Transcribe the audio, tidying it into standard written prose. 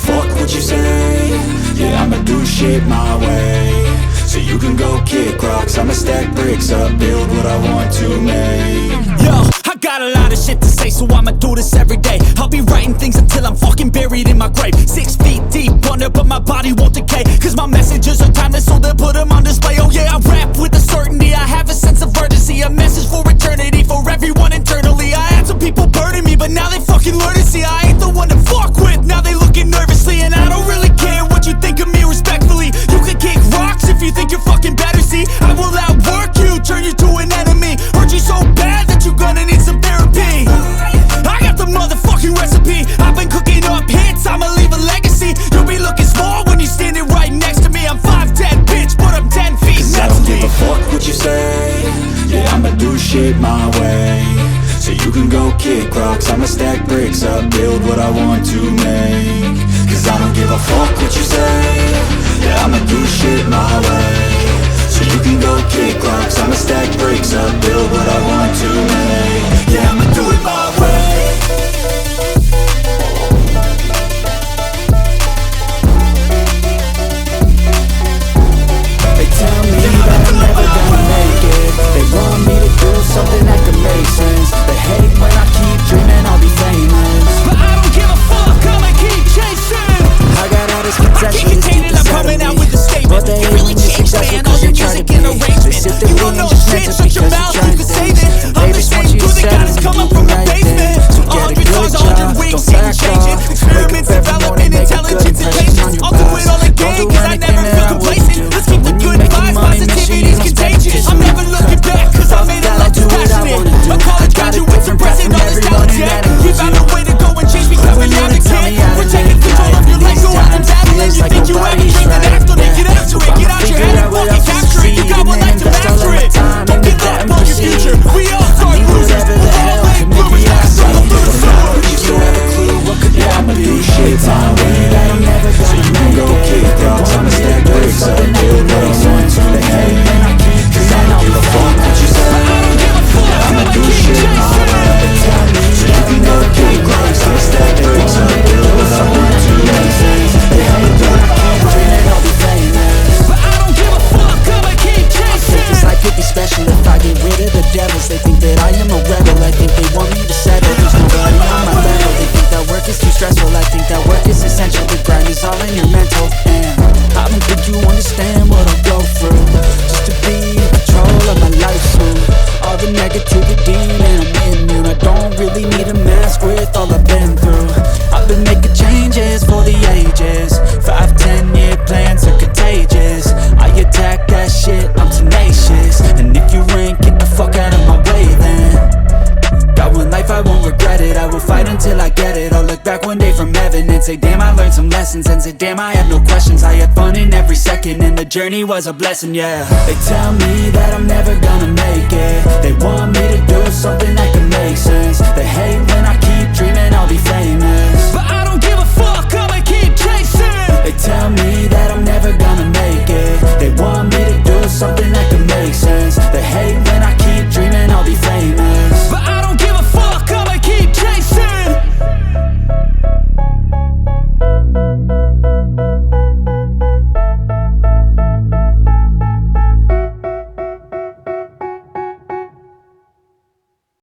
fuck what you say. Yeah, I'ma do shit my way. So you can go kick rocks, I'ma stack bricks up, build what I want to make. Yo, I got a lot of shit to say, so I'ma do this every day. I'll be writing things until I'm fucking buried in my grave. 6 feet deep under, but my body won't decay. Cause my messages are timeless, so they'll put them on display. Oh yeah, I rap with a certainty, I have a sense of urgency. A message for eternity, for everyone internally. I had some people burning me, but now they fucking learn to see I ain't the one to fuck with, now they looking nervously. And I don't really care what you think of me, respectfully. You can kick rocks if you think you're fucking better, see. I will outwork you, turn you to an enemy. Hurt you so bad that you're gonna need some therapy. I got the motherfucking recipe. I've been cooking up hits, I'ma leave a legacy. You'll be looking small when you're standing right next to me. I'm 5'10", bitch, but I'm 10 feet next to me. Cause I don't give a fuck what you say. Yeah, I'ma do shit my way. So you can go kick rocks, I'ma stack bricks up, build what I want to make. Cause I don't give a fuck what you say. Yeah, I'ma do shit my way. So you can go kick rocks, I'ma stack bricks up, build what I want to make. Yeah, I'ma do it my way. They tell me that I'm never gonna make it. They want me to do something that could make sense. They hate when I keep dreaming I'll be famous, but I don't give a fuck, I'ma keep chasing. I got all this potential, I can't contain it, I'm coming out with a statement. But they you really changed, man, all your music and arrangement. You don't know shit, shut your mouth, you can save it. I'm the same dude that got his come up from the basement. 100 cars, 100 weeks, ain't changing. Experiments, development, intelligence, and patience. I'll do it all again, cause I never feel complacent. Let's keep the good vibes, positivity's contagious. I'm never looking back, cause I made a life that's passionate. A college graduate suppressing all this talent, yeah. You found a way to go and change me, coming out the can. We're taking control of your life, go out and battle. And you think you have a dream, then act on it, get up to it. Get out your head and fucking capture it. You got one life to master it. Don't give up on your future, we all start losers. We're all late bloomers, not some losers. You have a clue what could happen? Do shit my way. So you can go kick rocks, I'ma stack bricks up, build what I want to make. Cause I don't give a fuck what you say. Yeah, I'ma do shit my way. So you can go kick rocks, I'ma stack bricks up, build what I want to make. I'll be famous, but I don't give a fuck, I'ma keep chasing. this life could be special if I get rid of the devils. They think that I am a rebel, I think they want me to settle. There's nobody on my level, they think that work is too stressful. I think that work is essential, the grind is all in your mental. And I don't think you understand what I'll go through just to be in control of my life soon. All the negativity, man, I'm immune. I don't really need a mask with all I've been through. I've been making changes for the ages. 5-10 year plans are contagious. I attack that shit, I'm tenacious. And if you ain't, get the fuck out of my way then. Got one life, I won't regret it. I will fight until I get it. I'll look back one day from heaven and say, damn, I learned some lessons. And say, damn, I have no questions. I had fun in every second and the journey was a blessing, yeah. They tell me that I'm never gonna make it. They want me to do something that can make sense. They hate when I keep dreaming I'll be famous.